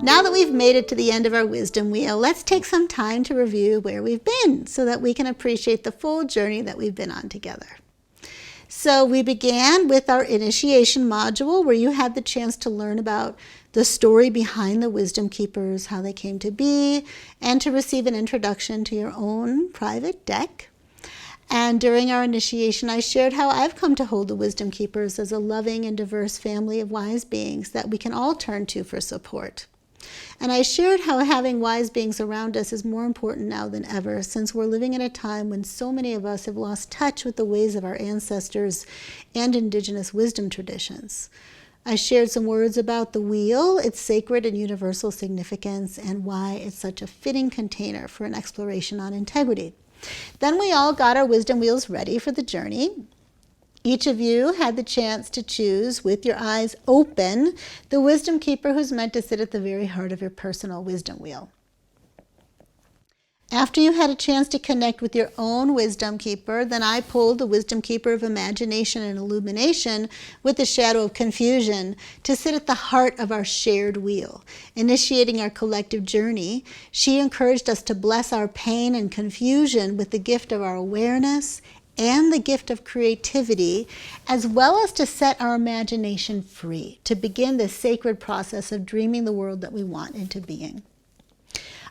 Now that we've made it to the end of our wisdom wheel, let's take some time to review where we've been so that we can appreciate the full journey that we've been on together. So we began with our initiation module where you had the chance to learn about the story behind the wisdom keepers, how they came to be, and to receive an introduction to your own private deck. And during our initiation, I shared how I've come to hold the wisdom keepers as a loving and diverse family of wise beings that we can all turn to for support. And I shared how having wise beings around us is more important now than ever, since we're living in a time when so many of us have lost touch with the ways of our ancestors and indigenous wisdom traditions. I shared some words about the wheel, its sacred and universal significance, and why it's such a fitting container for an exploration on integrity. Then we all got our wisdom wheels ready for the journey. Each of you had the chance to choose, with your eyes open, the wisdom keeper who's meant to sit at the very heart of your personal wisdom wheel. After you had a chance to connect with your own wisdom keeper, then I pulled the wisdom keeper of imagination and illumination with the shadow of confusion to sit at the heart of our shared wheel. Initiating our collective journey, she encouraged us to bless our pain and confusion with the gift of our awareness and the gift of creativity, as well as to set our imagination free, to begin this sacred process of dreaming the world that we want into being.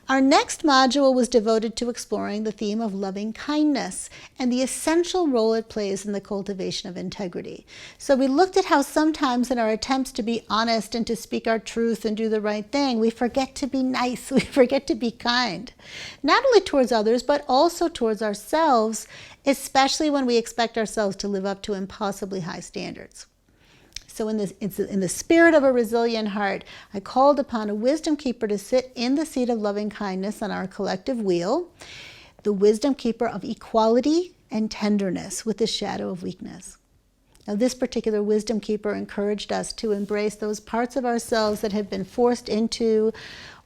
Our next module was devoted to exploring the theme of loving kindness and the essential role it plays in the cultivation of integrity. So we looked at how sometimes in our attempts to be honest and to speak our truth and do the right thing, we forget to be nice, we forget to be kind, not only towards others, but also towards ourselves, especially when we expect ourselves to live up to impossibly high standards. So in the spirit of a resilient heart, I called upon a wisdom keeper to sit in the seat of loving kindness on our collective wheel, the wisdom keeper of equality and tenderness with the shadow of weakness. Now, this particular wisdom keeper encouraged us to embrace those parts of ourselves that have been forced into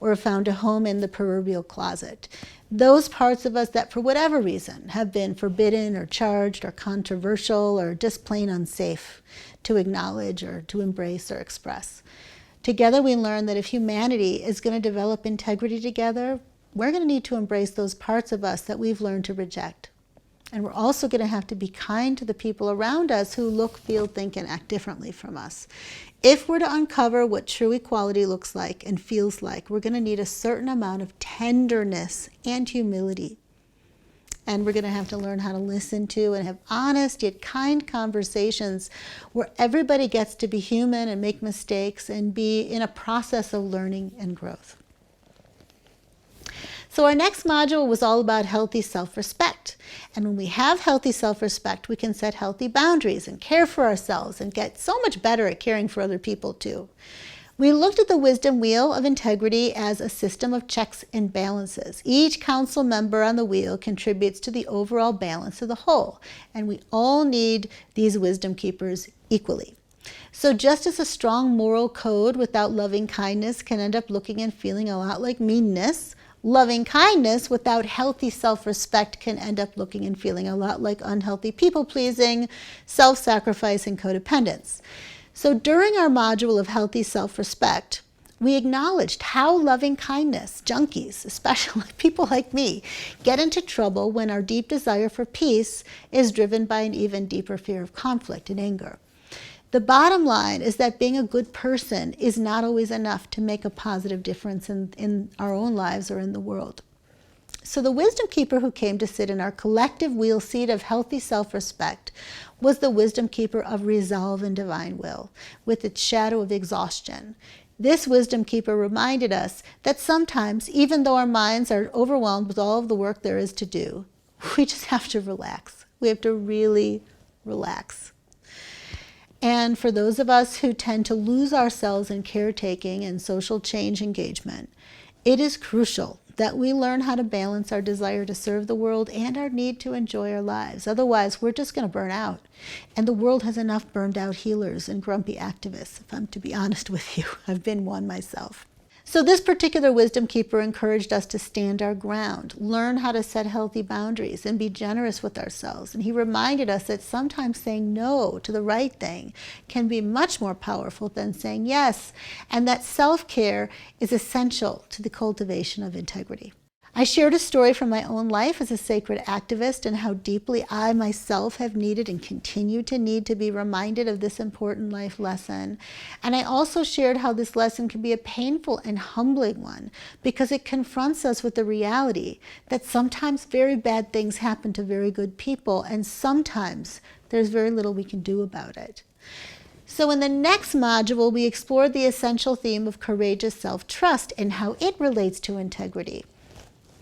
or found a home in the proverbial closet. Those parts of us that, for whatever reason, have been forbidden or charged or controversial or just plain unsafe to acknowledge or to embrace or express. Together we learn that if humanity is going to develop integrity together, we're going to need to embrace those parts of us that we've learned to reject. And we're also going to have to be kind to the people around us who look, feel, think, and act differently from us. If we're to uncover what true equality looks like and feels like, we're going to need a certain amount of tenderness and humility. And we're going to have to learn how to listen to and have honest yet kind conversations where everybody gets to be human and make mistakes and be in a process of learning and growth. So our next module was all about healthy self-respect. And when we have healthy self-respect, we can set healthy boundaries and care for ourselves and get so much better at caring for other people too. We looked at the wisdom wheel of integrity as a system of checks and balances. Each council member on the wheel contributes to the overall balance of the whole, and we all need these wisdom keepers equally. So just as a strong moral code without loving kindness can end up looking and feeling a lot like meanness, loving kindness without healthy self-respect can end up looking and feeling a lot like unhealthy people-pleasing, self-sacrifice, and codependence. So during our module of healthy self-respect, we acknowledged how loving kindness junkies, especially people like me, get into trouble when our deep desire for peace is driven by an even deeper fear of conflict and anger. The bottom line is that being a good person is not always enough to make a positive difference in our own lives or in the world. So the wisdom keeper who came to sit in our collective wheel seat of healthy self-respect was the wisdom keeper of resolve and divine will, with its shadow of exhaustion. This wisdom keeper reminded us that sometimes, even though our minds are overwhelmed with all of the work there is to do, we just have to relax. We have to really relax. And for those of us who tend to lose ourselves in caretaking and social change engagement, it is crucial that we learn how to balance our desire to serve the world and our need to enjoy our lives. Otherwise, we're just going to burn out. And the world has enough burned out healers and grumpy activists, if I'm to be honest with you. I've been one myself. So this particular wisdom keeper encouraged us to stand our ground, learn how to set healthy boundaries, and be generous with ourselves. And he reminded us that sometimes saying no to the right thing can be much more powerful than saying yes, and that self-care is essential to the cultivation of integrity. I shared a story from my own life as a sacred activist and how deeply I myself have needed and continue to need to be reminded of this important life lesson. And I also shared how this lesson can be a painful and humbling one because it confronts us with the reality that sometimes very bad things happen to very good people, and sometimes there's very little we can do about it. So in the next module, we explored the essential theme of courageous self-trust and how it relates to integrity.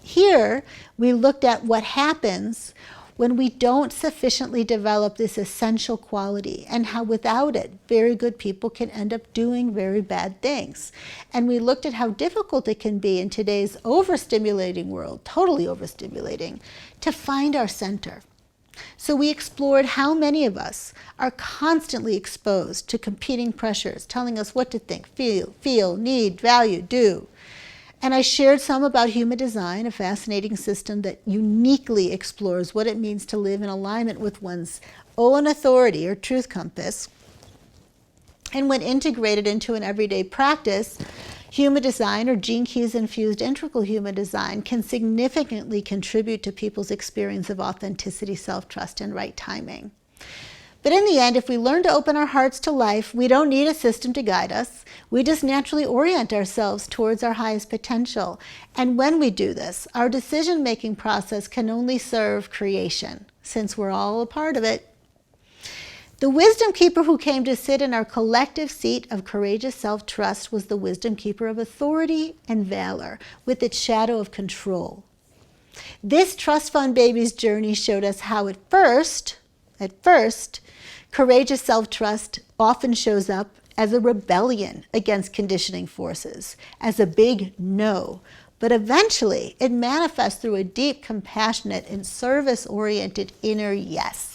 Here, we looked at what happens when we don't sufficiently develop this essential quality and how without it, very good people can end up doing very bad things. And we looked at how difficult it can be in today's overstimulating world, totally overstimulating, to find our center. So we explored how many of us are constantly exposed to competing pressures, telling us what to think, feel, need, value, do. And I shared some about human design, a fascinating system that uniquely explores what it means to live in alignment with one's own authority or truth compass. And when integrated into an everyday practice, human design, or Gene Keys infused integral human design, can significantly contribute to people's experience of authenticity, self-trust, and right timing. But in the end, if we learn to open our hearts to life, we don't need a system to guide us. We just naturally orient ourselves towards our highest potential. And when we do this, our decision-making process can only serve creation, since we're all a part of it. The wisdom keeper who came to sit in our collective seat of courageous self-trust was the wisdom keeper of authority and valor, with its shadow of control. This trust fund baby's journey showed us how at first, courageous self-trust often shows up as a rebellion against conditioning forces, as a big no. But eventually, it manifests through a deep, compassionate, and service-oriented inner yes.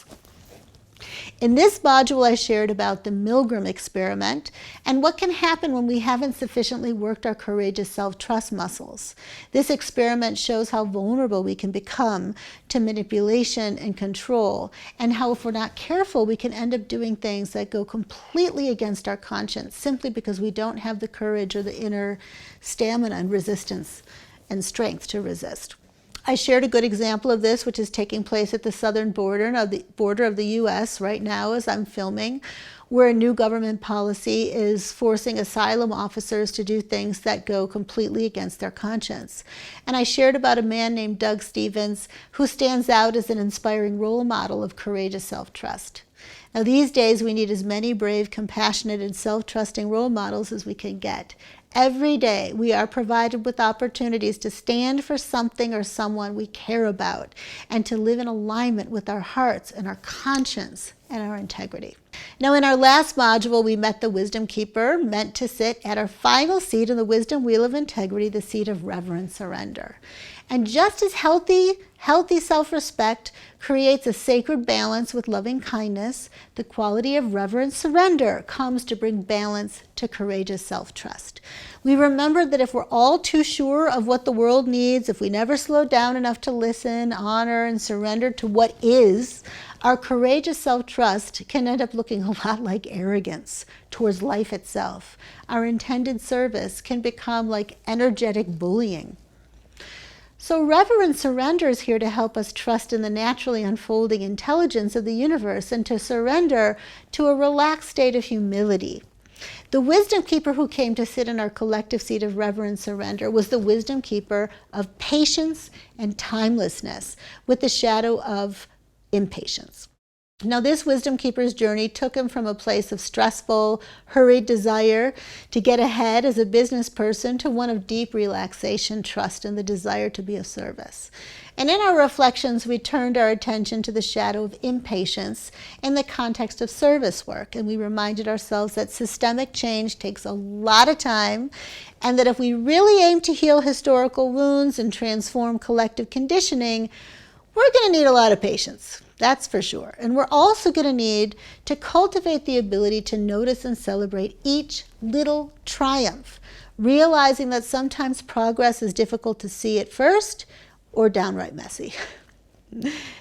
In this module, I shared about the Milgram experiment and what can happen when we haven't sufficiently worked our courageous self-trust muscles. This experiment shows how vulnerable we can become to manipulation and control, and how if we're not careful, we can end up doing things that go completely against our conscience simply because we don't have the courage or the inner stamina and resistance and strength to resist. I shared a good example of this, which is taking place at the southern border of the U.S. right now as I'm filming, where a new government policy is forcing asylum officers to do things that go completely against their conscience. And I shared about a man named Doug Stevens who stands out as an inspiring role model of courageous self-trust. Now these days we need as many brave, compassionate, and self-trusting role models as we can get. Every day we are provided with opportunities to stand for something or someone we care about and to live in alignment with our hearts and our conscience and our integrity. Now in our last module, we met the wisdom keeper meant to sit at our final seat in the wisdom wheel of integrity, the seat of reverent surrender. And just as healthy self-respect creates a sacred balance with loving kindness, the quality of reverent surrender comes to bring balance to courageous self-trust. We remember that if we're all too sure of what the world needs, if we never slow down enough to listen, honor, and surrender to what is, our courageous self-trust can end up looking a lot like arrogance towards life itself. Our intended service can become like energetic bullying. So reverent surrender is here to help us trust in the naturally unfolding intelligence of the universe and to surrender to a relaxed state of humility. The wisdom keeper who came to sit in our collective seat of reverent surrender was the wisdom keeper of patience and timelessness, with the shadow of impatience. Now this wisdom keeper's journey took him from a place of stressful, hurried desire to get ahead as a business person to one of deep relaxation, trust, and the desire to be of service. And in our reflections, we turned our attention to the shadow of impatience in the context of service work. And we reminded ourselves that systemic change takes a lot of time, and that if we really aim to heal historical wounds and transform collective conditioning, we're going to need a lot of patience. That's for sure. And we're also going to need to cultivate the ability to notice and celebrate each little triumph, realizing that sometimes progress is difficult to see at first or downright messy.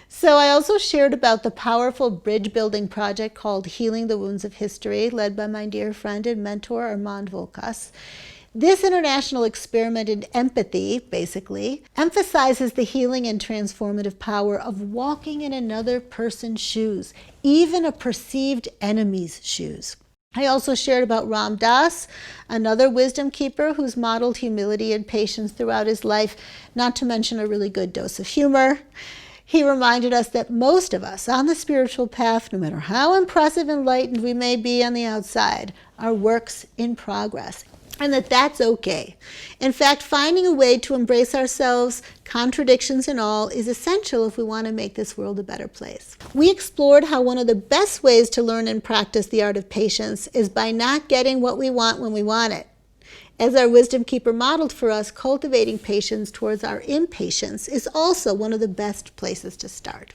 So I also shared about the powerful bridge-building project called Healing the Wounds of History, led by my dear friend and mentor, Armand Volkas. This international experiment in empathy, basically, emphasizes the healing and transformative power of walking in another person's shoes, even a perceived enemy's shoes. I also shared about Ram Dass, another wisdom keeper who's modeled humility and patience throughout his life, not to mention a really good dose of humor. He reminded us that most of us on the spiritual path, no matter how impressive and enlightened we may be on the outside, are works in progress, and that that's okay. In fact, finding a way to embrace ourselves, contradictions and all, is essential if we want to make this world a better place. We explored how one of the best ways to learn and practice the art of patience is by not getting what we want when we want it. As our wisdom keeper modeled for us, cultivating patience towards our impatience is also one of the best places to start.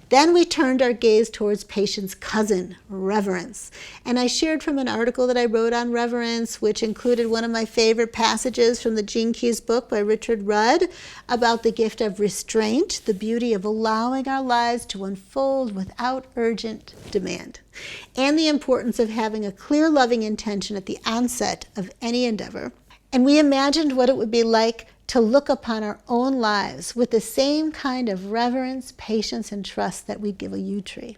Then we turned our gaze towards patience's cousin, reverence. And I shared from an article that I wrote on reverence, which included one of my favorite passages from the Gene Keys book by Richard Rudd about the gift of restraint, the beauty of allowing our lives to unfold without urgent demand, and the importance of having a clear, loving intention at the onset of any endeavor. And we imagined what it would be like to look upon our own lives with the same kind of reverence, patience, and trust that we'd give a yew tree.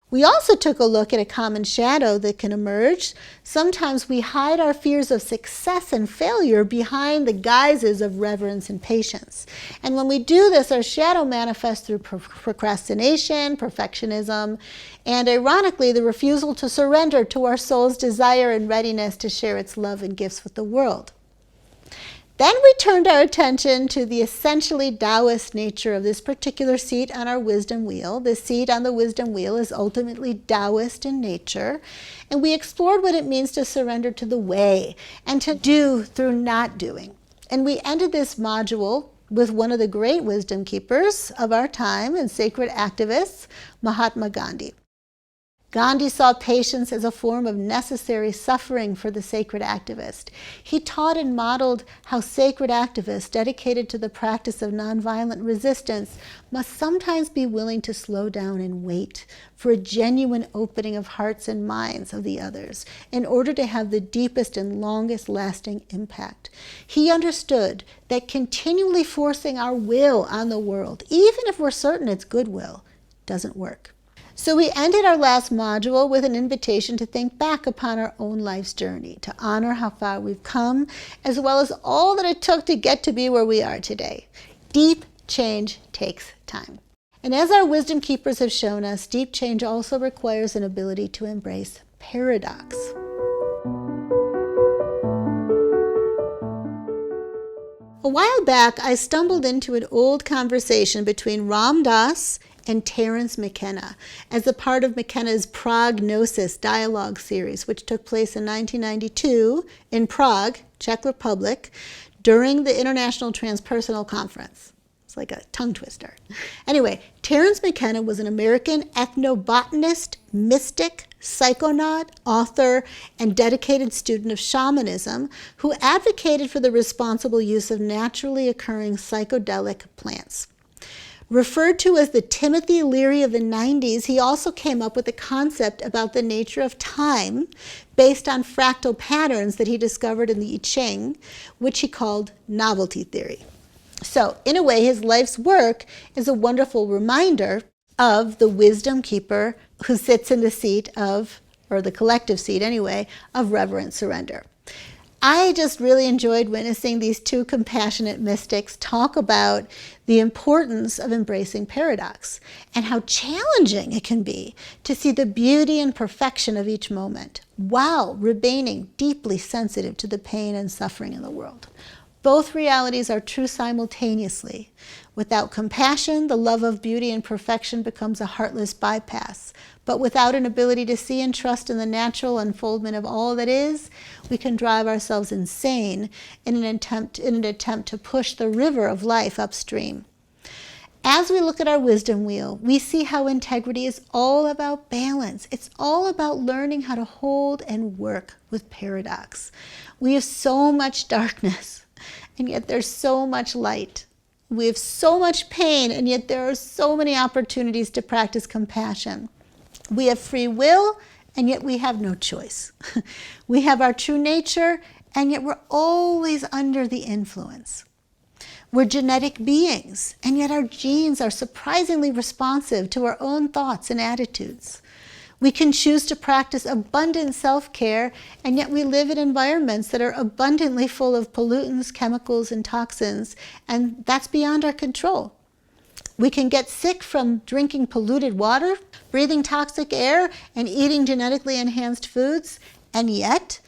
We also took a look at a common shadow that can emerge. Sometimes we hide our fears of success and failure behind the guises of reverence and patience. And when we do this, our shadow manifests through procrastination, perfectionism, and ironically, the refusal to surrender to our soul's desire and readiness to share its love and gifts with the world. Then we turned our attention to the essentially Taoist nature of this particular seat on our wisdom wheel. This seat on the wisdom wheel is ultimately Taoist in nature, and we explored what it means to surrender to the way and to do through not doing. And we ended this module with one of the great wisdom keepers of our time and sacred activists, Mahatma Gandhi. Gandhi saw patience as a form of necessary suffering for the sacred activist. He taught and modeled how sacred activists dedicated to the practice of nonviolent resistance must sometimes be willing to slow down and wait for a genuine opening of hearts and minds of the others in order to have the deepest and longest lasting impact. He understood that continually forcing our will on the world, even if we're certain it's goodwill, doesn't work. So we ended our last module with an invitation to think back upon our own life's journey, to honor how far we've come, as well as all that it took to get to be where we are today. Deep change takes time. And as our wisdom keepers have shown us, deep change also requires an ability to embrace paradox. A while back, I stumbled into an old conversation between Ram Dass and Terence McKenna as a part of McKenna's Prognosis dialogue series, which took place in 1992 in Prague, Czech Republic, during the International Transpersonal Conference. It's like a tongue twister. Anyway, Terence McKenna was an American ethnobotanist, mystic, psychonaut, author, and dedicated student of shamanism who advocated for the responsible use of naturally occurring psychedelic plants. Referred to as the Timothy Leary of the 90s, he also came up with a concept about the nature of time based on fractal patterns that he discovered in the I Ching, which he called novelty theory. So, in a way, his life's work is a wonderful reminder of the wisdom keeper who sits in the seat of, or the collective seat anyway, of reverent surrender. I just really enjoyed witnessing these two compassionate mystics talk about the importance of embracing paradox and how challenging it can be to see the beauty and perfection of each moment while remaining deeply sensitive to the pain and suffering in the world. Both realities are true simultaneously. Without compassion, the love of beauty and perfection becomes a heartless bypass. But without an ability to see and trust in the natural unfoldment of all that is, we can drive ourselves insane in an attempt to push the river of life upstream. As we look at our wisdom wheel, we see how integrity is all about balance. It's all about learning how to hold and work with paradox. We have so much darkness, and yet there's so much light. We have so much pain, and yet there are so many opportunities to practice compassion. We have free will, and yet we have no choice. We have our true nature, and yet we're always under the influence. We're genetic beings, and yet our genes are surprisingly responsive to our own thoughts and attitudes. We can choose to practice abundant self-care, and yet we live in environments that are abundantly full of pollutants, chemicals, and toxins, and that's beyond our control. We can get sick from drinking polluted water, breathing toxic air, and eating genetically enhanced foods, and yet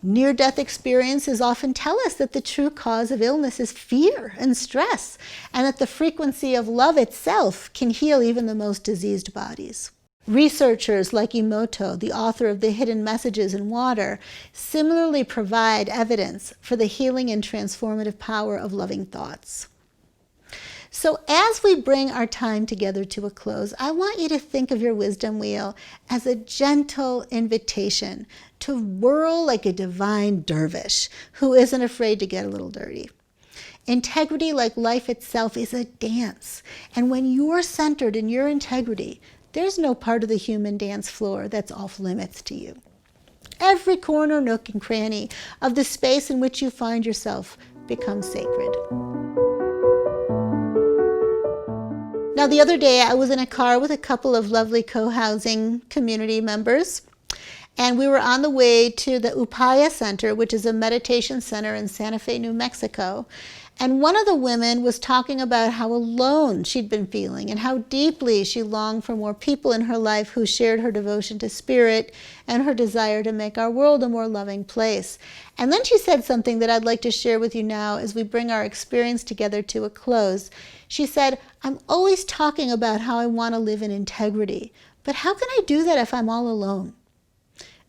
near-death experiences often tell us that the true cause of illness is fear and stress, and that the frequency of love itself can heal even the most diseased bodies. Researchers like Emoto, the author of The Hidden Messages in Water, similarly provide evidence for the healing and transformative power of loving thoughts. So as we bring our time together to a close, I want you to think of your wisdom wheel as a gentle invitation to whirl like a divine dervish who isn't afraid to get a little dirty. Integrity, like life itself, is a dance. And when you're centered in your integrity, there's no part of the human dance floor that's off limits to you. Every corner, nook, and cranny of the space in which you find yourself becomes sacred. Now, the other day, I was in a car with a couple of lovely co-housing community members, and we were on the way to the Upaya Center, which is a meditation center in Santa Fe, New Mexico. And one of the women was talking about how alone she'd been feeling and how deeply she longed for more people in her life who shared her devotion to spirit and her desire to make our world a more loving place. And then she said something that I'd like to share with you now as we bring our experience together to a close. She said, "I'm always talking about how I want to live in integrity, but how can I do that if I'm all alone?"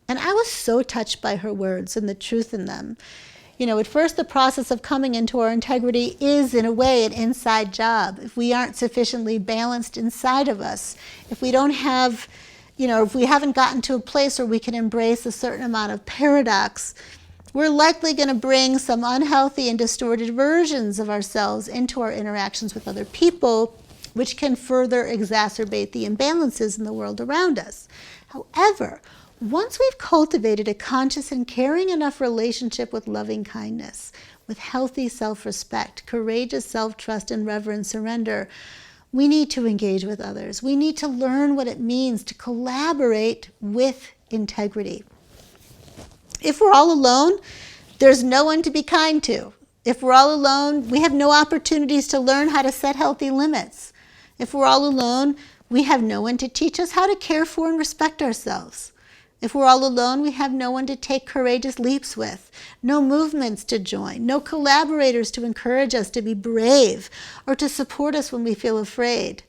And I was so touched by her words and the truth in them. You know, at first the process of coming into our integrity is, in a way, an inside job. If we aren't sufficiently balanced inside of us, if we don't have, if we haven't gotten to a place where we can embrace a certain amount of paradox, we're likely going to bring some unhealthy and distorted versions of ourselves into our interactions with other people, which can further exacerbate the imbalances in the world around us. However, once we've cultivated a conscious and caring enough relationship with loving kindness, with healthy self-respect, courageous self-trust, and reverent surrender, we need to engage with others. We need to learn what it means to collaborate with integrity. If we're all alone, there's no one to be kind to. If we're all alone, we have no opportunities to learn how to set healthy limits. If we're all alone, we have no one to teach us how to care for and respect ourselves. If we're all alone, we have no one to take courageous leaps with, no movements to join, no collaborators to encourage us to be brave or to support us when we feel afraid.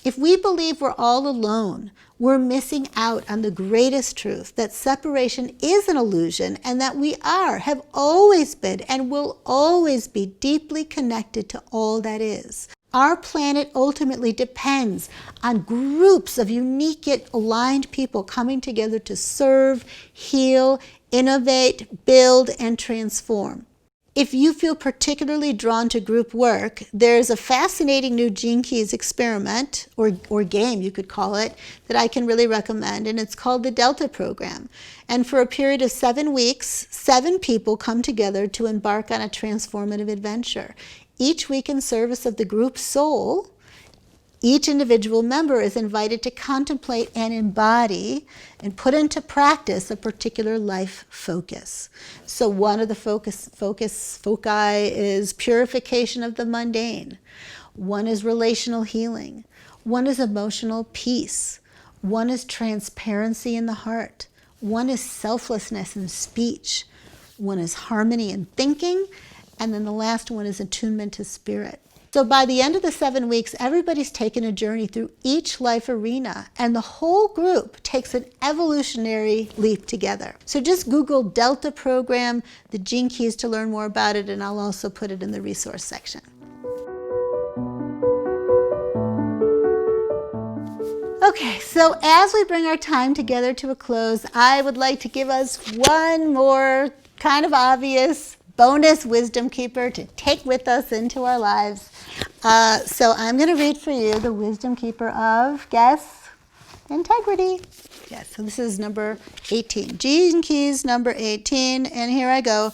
If we believe we're all alone, we're missing out on the greatest truth, that separation is an illusion and that we have always been, and will always be deeply connected to all that is. Our planet ultimately depends on groups of unique yet aligned people coming together to serve, heal, innovate, build, and transform. If you feel particularly drawn to group work, there's a fascinating new Gene Keys experiment, or game you could call it, that I can really recommend, and it's called the Delta Program. And for a period of 7 weeks, 7 people come together to embark on a transformative adventure. Each week in service of the group soul, each individual member is invited to contemplate and embody and put into practice a particular life focus. So one of the foci is purification of the mundane. One is relational healing. One is emotional peace. One is transparency in the heart. One is selflessness in speech. One is harmony in thinking. And then the last one is attunement to spirit. So by the end of the 7 weeks, everybody's taken a journey through each life arena, and the whole group takes an evolutionary leap together. So just Google Delta Program, the Gene Keys, to learn more about it, and I'll also put it in the resource section. So as we bring our time together to a close, I would like to give us one more kind of obvious bonus wisdom keeper to take with us into our lives. So I'm going to read for you the wisdom keeper of, guess, integrity. Yes, so this is number 18. Gene Keys number 18, and here I go.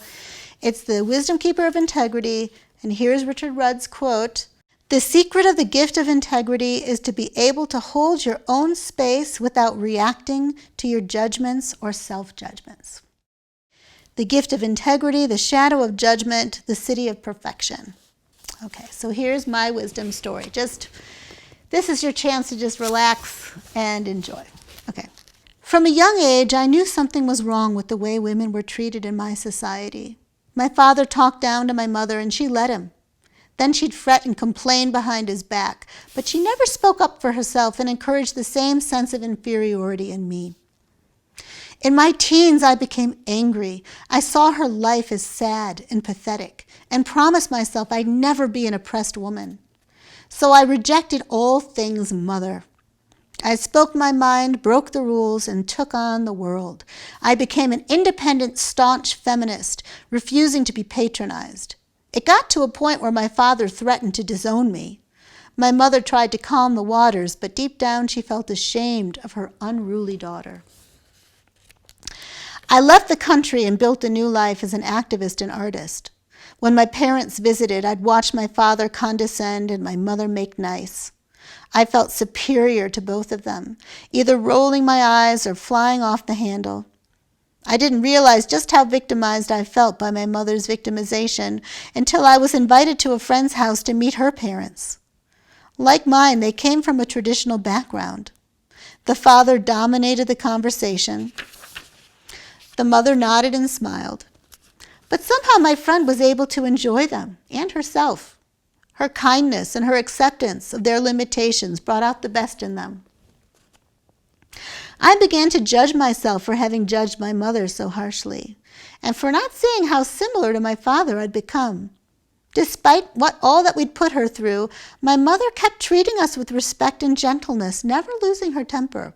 It's the wisdom keeper of integrity, and here's Richard Rudd's quote. The secret of the gift of integrity is to be able to hold your own space without reacting to your judgments or self-judgments. The gift of integrity, the shadow of judgment, the city of perfection. Okay, so here's my wisdom story. This is your chance to just relax and enjoy. Okay. From a young age, I knew something was wrong with the way women were treated in my society. My father talked down to my mother and she let him. Then she'd fret and complain behind his back, but she never spoke up for herself and encouraged the same sense of inferiority in me. In my teens, I became angry. I saw her life as sad and pathetic and promised myself I'd never be an oppressed woman. So I rejected all things mother. I spoke my mind, broke the rules, and took on the world. I became an independent, staunch feminist, refusing to be patronized. It got to a point where my father threatened to disown me. My mother tried to calm the waters, but deep down she felt ashamed of her unruly daughter. I left the country and built a new life as an activist and artist. When my parents visited, I'd watch my father condescend and my mother make nice. I felt superior to both of them, either rolling my eyes or flying off the handle. I didn't realize just how victimized I felt by my mother's victimization until I was invited to a friend's house to meet her parents. Like mine, they came from a traditional background. The father dominated the conversation. The mother nodded and smiled. But somehow my friend was able to enjoy them and herself. Her kindness and her acceptance of their limitations brought out the best in them. I began to judge myself for having judged my mother so harshly, and for not seeing how similar to my father I'd become. Despite all that we'd put her through, my mother kept treating us with respect and gentleness, never losing her temper.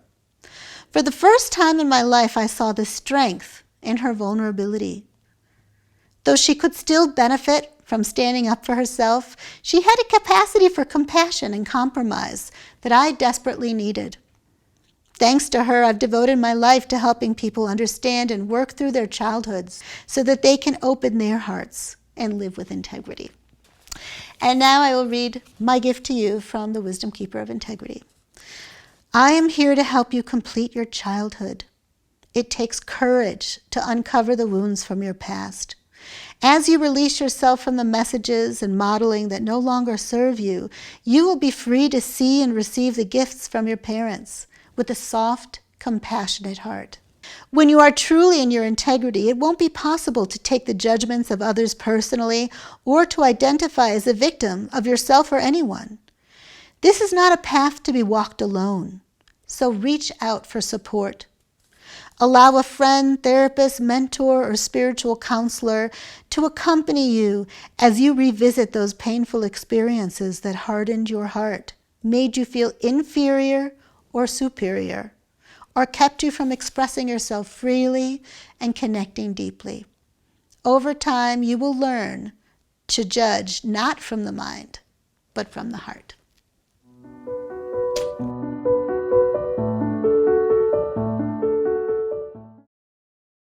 For the first time in my life, I saw the strength in her vulnerability. Though she could still benefit from standing up for herself, she had a capacity for compassion and compromise that I desperately needed. Thanks to her, I've devoted my life to helping people understand and work through their childhoods so that they can open their hearts and live with integrity. And now I will read my gift to you from the Wisdom Keeper of Integrity. I am here to help you complete your childhood. It takes courage to uncover the wounds from your past. As you release yourself from the messages and modeling that no longer serve you, you will be free to see and receive the gifts from your parents with a soft, compassionate heart. When you are truly in your integrity, it won't be possible to take the judgments of others personally or to identify as a victim of yourself or anyone. This is not a path to be walked alone, so reach out for support. Allow a friend, therapist, mentor, or spiritual counselor to accompany you as you revisit those painful experiences that hardened your heart, made you feel inferior or superior, or kept you from expressing yourself freely and connecting deeply. Over time, you will learn to judge not from the mind, but from the heart.